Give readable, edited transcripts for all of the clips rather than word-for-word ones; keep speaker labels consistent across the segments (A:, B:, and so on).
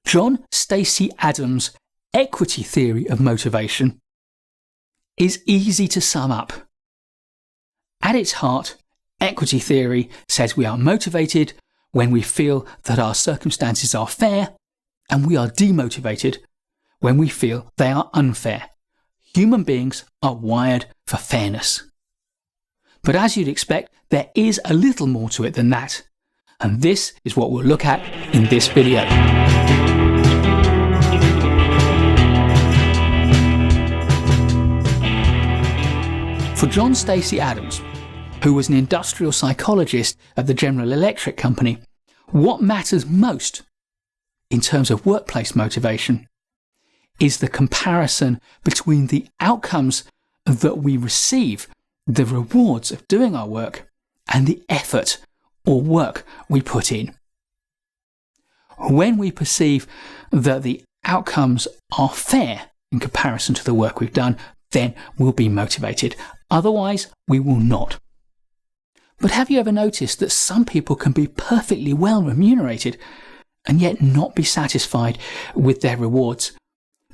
A: John Stacy Adams' equity theory of motivation is easy to sum up. At its heart, equity theory says we are motivated when we feel that our circumstances are fair, and we are demotivated when we feel they are unfair. Human beings are wired for fairness. But as you'd expect, there is a little more to it than that. And this is what we'll look at in this video. For John Stacy Adams, who was an industrial psychologist at the General Electric Company, what matters most in terms of workplace motivation is the comparison between the outcomes that we receive, the rewards of doing our work, and the effort or work we put in. When we perceive that the outcomes are fair in comparison to the work we've done, then we'll be motivated. Otherwise, we will not. But have you ever noticed that some people can be perfectly well remunerated and yet not be satisfied with their rewards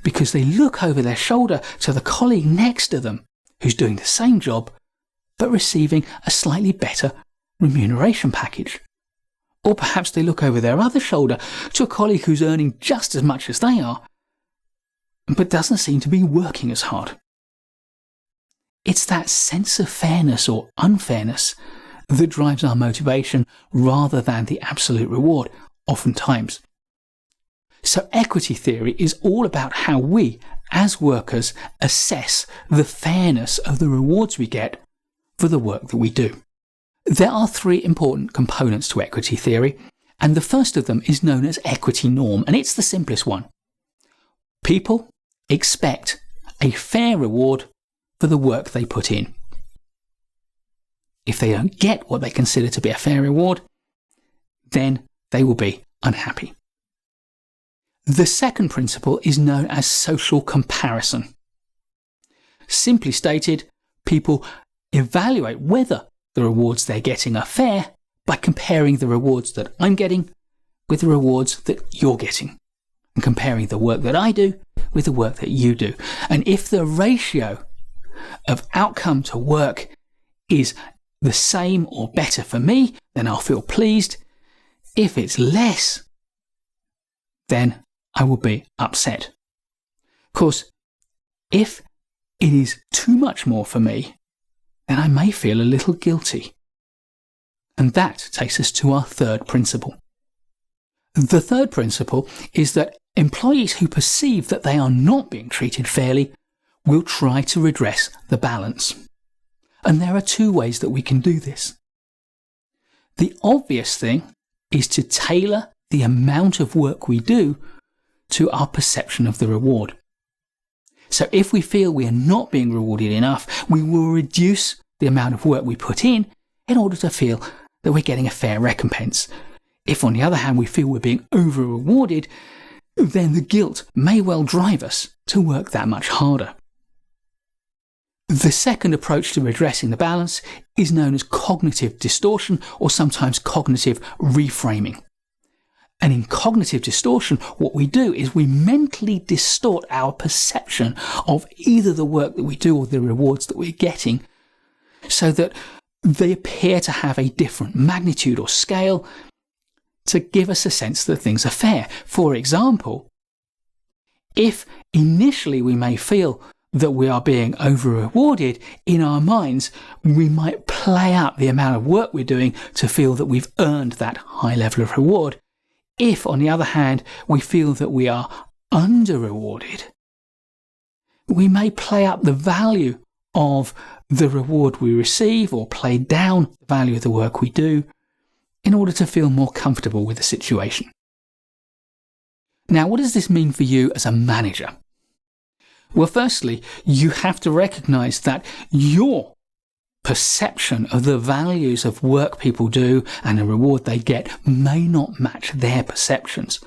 A: because they look over their shoulder to the colleague next to them who's doing the same job but receiving a slightly better remuneration package? Or perhaps they look over their other shoulder to a colleague who's earning just as much as they are but doesn't seem to be working as hard. It's that sense of fairness or unfairness that drives our motivation rather than the absolute reward, oftentimes. So equity theory is all about how we, as workers, assess the fairness of the rewards we get for the work that we do. There are three important components to equity theory, and the first of them is known as equity norm, and it's the simplest one. People expect a fair reward for the work they put in. If they don't get what they consider to be a fair reward, then they will be unhappy. The second principle is known as social comparison. Simply stated, people evaluate whether the rewards they're getting are fair by comparing the rewards that I'm getting with the rewards that you're getting, and comparing the work that I do with the work that you do. And if the ratio of outcome to work is the same or better for me, then I'll feel pleased. If it's less, then I will be upset. Of course, if it is too much more for me, then I may feel a little guilty. And that takes us to our third principle. The third principle is that employees who perceive that they are not being treated fairly will try to redress the balance. And there are two ways that we can do this. The obvious thing is to tailor the amount of work we do to our perception of the reward. So if we feel we are not being rewarded enough, we will reduce the amount of work we put in order to feel that we're getting a fair recompense. If, on the other hand, we feel we're being over-rewarded, then the guilt may well drive us to work that much harder. The second approach to redressing the balance is known as cognitive distortion, or sometimes cognitive reframing. And in cognitive distortion, what we do is we mentally distort our perception of either the work that we do or the rewards that we're getting, so that they appear to have a different magnitude or scale to give us a sense that things are fair. For example, if initially we may feel that we are being over-rewarded, in our minds we might play up the amount of work we're doing to feel that we've earned that high level of reward. If, on the other hand, we feel that we are under-rewarded, we may play up the value of the reward we receive or play down the value of the work we do in order to feel more comfortable with the situation. Now, what does this mean for you as a manager? Well, firstly, you have to recognise that your perception of the values of work people do and the reward they get may not match their perceptions.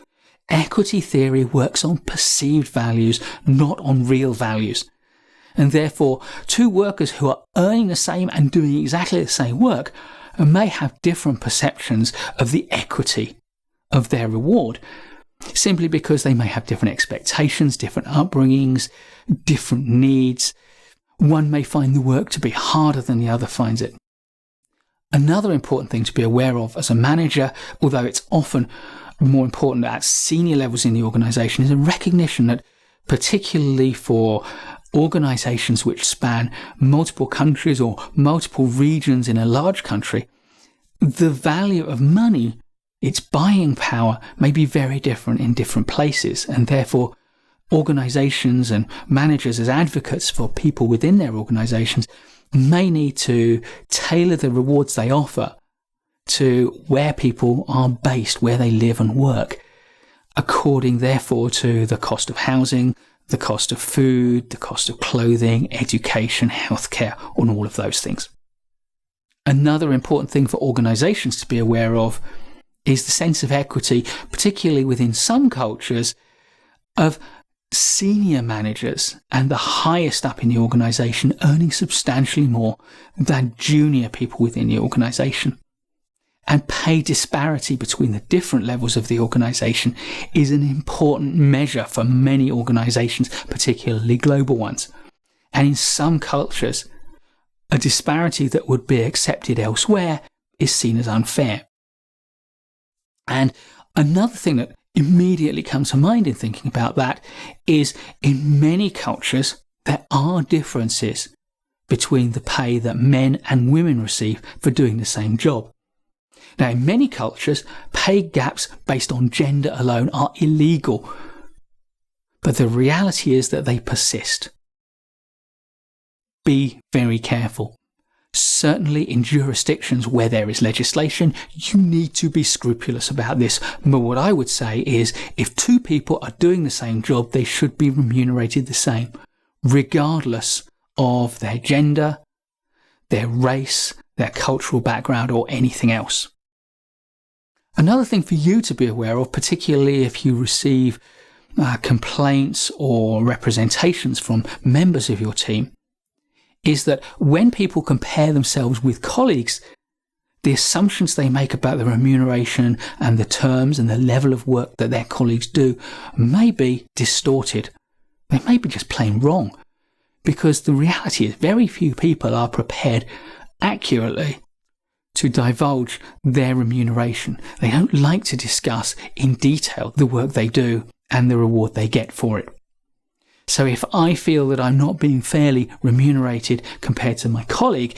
A: Equity theory works on perceived values, not on real values. And therefore, two workers who are earning the same and doing exactly the same work may have different perceptions of the equity of their reward. simply because they may have different expectations, different upbringings, different needs. One may find the work to be harder than the other finds it. Another important thing to be aware of as a manager, although it's often more important at senior levels in the organisation, is a recognition that, particularly for organisations which span multiple countries or multiple regions in a large country, the value of money, its buying power, may be very different in different places, and therefore organisations and managers as advocates for people within their organisations may need to tailor the rewards they offer to where people are based, where they live and work, according therefore to the cost of housing, the cost of food, the cost of clothing, education, healthcare, and all of those things. Another important thing for organisations to be aware of is the sense of equity, particularly within some cultures, of senior managers and the highest up in the organisation earning substantially more than junior people within the organisation. And pay disparity between the different levels of the organisation is an important measure for many organisations, particularly global ones. And in some cultures, a disparity that would be accepted elsewhere is seen as unfair. And another thing that immediately comes to mind in thinking about that is, in many cultures, there are differences between the pay that men and women receive for doing the same job. Now, in many cultures, pay gaps based on gender alone are illegal, but the reality is that they persist. Be very careful. Certainly in jurisdictions where there is legislation, you need to be scrupulous about this. But what I would say is, if two people are doing the same job, they should be remunerated the same, regardless of their gender, their race, their cultural background, or anything else. Another thing for you to be aware of, particularly if you receive complaints or representations from members of your team, is that when people compare themselves with colleagues, the assumptions they make about the remuneration and the terms and the level of work that their colleagues do may be distorted. They may be just plain wrong, because the reality is very few people are prepared accurately to divulge their remuneration. They don't like to discuss in detail the work they do and the reward they get for it. So if I feel that I'm not being fairly remunerated compared to my colleague,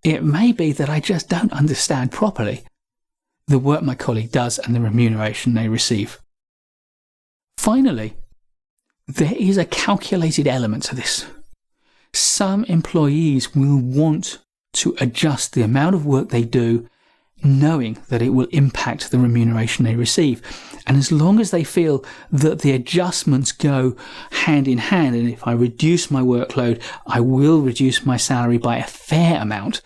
A: it may be that I just don't understand properly the work my colleague does and the remuneration they receive. Finally, there is a calculated element to this. Some employees will want to adjust the amount of work they do, knowing that it will impact the remuneration they receive. And as long as they feel that the adjustments go hand in hand, and if I reduce my workload, I will reduce my salary by a fair amount,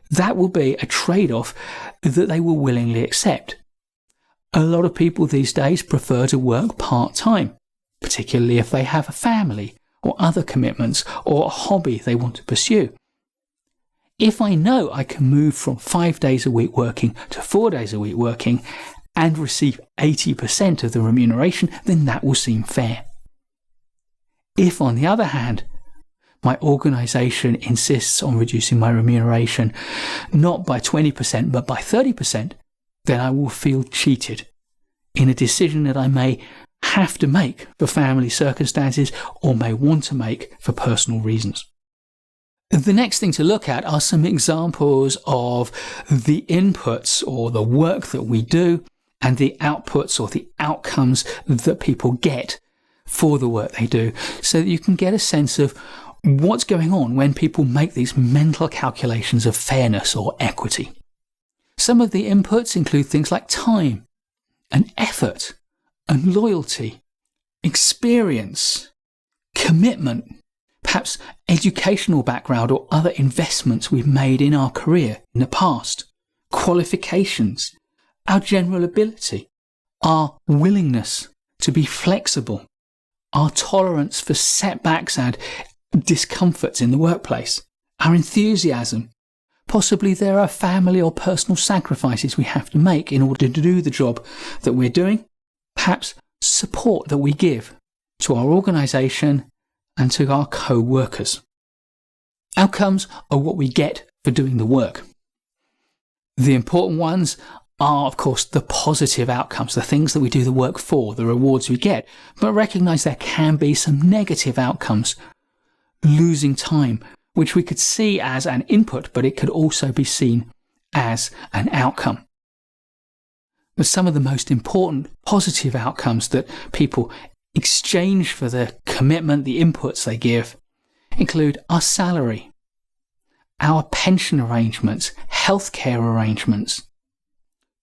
A: that will be a trade-off that they will willingly accept. A lot of people these days prefer to work part-time, particularly if they have a family or other commitments or a hobby they want to pursue. If I know I can move from 5 days a week working to 4 days a week working and receive 80% of the remuneration, then that will seem fair. If, on the other hand, my organisation insists on reducing my remuneration not by 20% but by 30%, then I will feel cheated in a decision that I may have to make for family circumstances or may want to make for personal reasons. The next thing to look at are some examples of the inputs or the work that we do and the outputs or the outcomes that people get for the work they do, so that you can get a sense of what's going on when people make these mental calculations of fairness or equity. Some of the inputs include things like time and effort and loyalty, experience, commitment, perhaps educational background or other investments we've made in our career in the past, qualifications, our general ability, our willingness to be flexible, our tolerance for setbacks and discomforts in the workplace, our enthusiasm. Possibly there are family or personal sacrifices we have to make in order to do the job that we're doing. Perhaps support that we give to our organisation and to our co-workers. Outcomes are what we get for doing the work. The important ones are, of course, the positive outcomes, the things that we do the work for, the rewards we get, but recognise there can be some negative outcomes. Losing time, which we could see as an input, but it could also be seen as an outcome. But some of the most important positive outcomes that people exchange for the commitment, the inputs they give, include our salary, our pension arrangements, healthcare arrangements,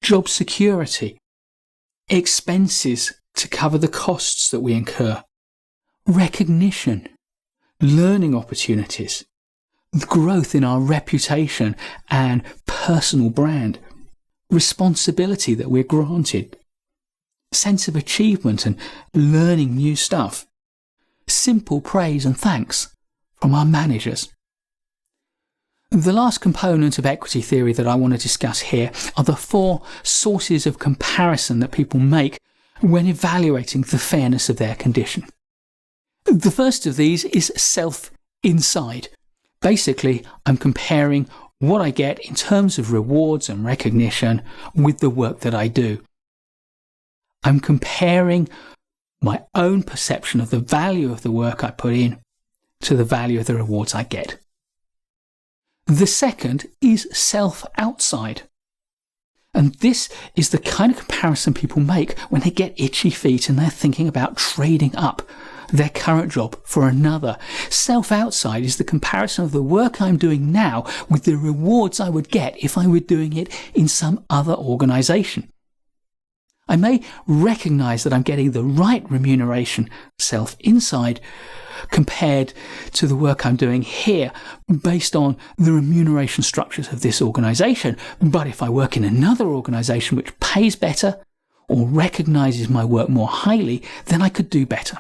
A: job security, expenses to cover the costs that we incur, recognition, learning opportunities, growth in our reputation and personal brand, responsibility that we're granted, sense of achievement and learning new stuff, simple praise and thanks from our managers. The last component of equity theory that I want to discuss here are the 4 sources of comparison that people make when evaluating the fairness of their condition. The first of these is self-inside. Basically, I'm comparing what I get in terms of rewards and recognition with the work that I do. I'm comparing my own perception of the value of the work I put in to the value of the rewards I get. The second is self-outside. And this is the kind of comparison people make when they get itchy feet and they're thinking about trading up their current job for another. Self-outside is the comparison of the work I'm doing now with the rewards I would get if I were doing it in some other organisation. I may recognise that I'm getting the right remuneration, self-inside, compared to the work I'm doing here based on the remuneration structures of this organisation. But if I work in another organisation which pays better or recognises my work more highly, then I could do better.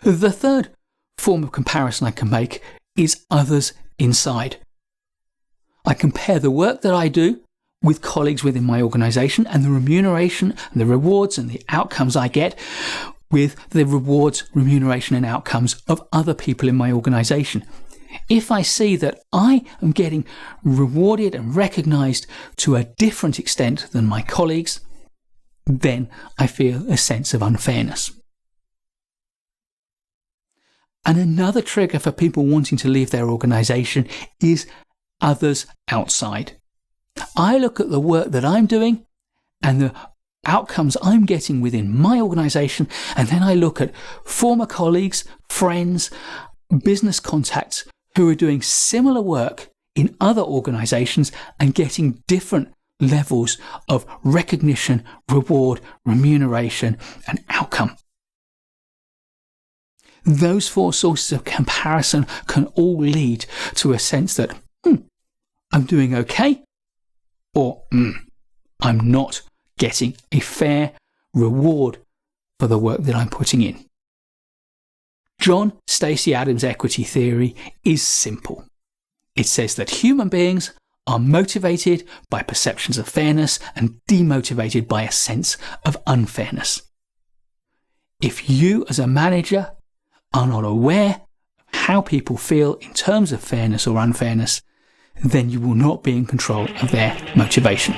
A: The third form of comparison I can make is others inside. I compare the work that I do with colleagues within my organisation and the remuneration and the rewards and the outcomes I get with the rewards, remuneration and outcomes of other people in my organisation. If I see that I am getting rewarded and recognised to a different extent than my colleagues, then I feel a sense of unfairness. And another trigger for people wanting to leave their organisation is others outside. I look at the work that I'm doing and the outcomes I'm getting within my organisation, and then I look at former colleagues, friends, business contacts who are doing similar work in other organisations and getting different levels of recognition, reward, remuneration and outcome. Those 4 sources of comparison can all lead to a sense that I'm doing okay, or I'm not getting a fair reward for the work that I'm putting in. John Stacy Adams' equity theory is simple. It says that human beings are motivated by perceptions of fairness and demotivated by a sense of unfairness. If you as a manager are not aware of how people feel in terms of fairness or unfairness, then you will not be in control of their motivation.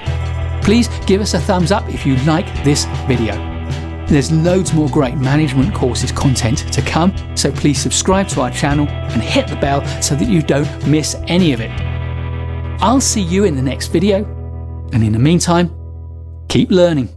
A: Please give us a thumbs up if you like this video. There's loads more great management courses content to come, so please subscribe to our channel and hit the bell so that you don't miss any of it. I'll see you in the next video, and in the meantime, keep learning.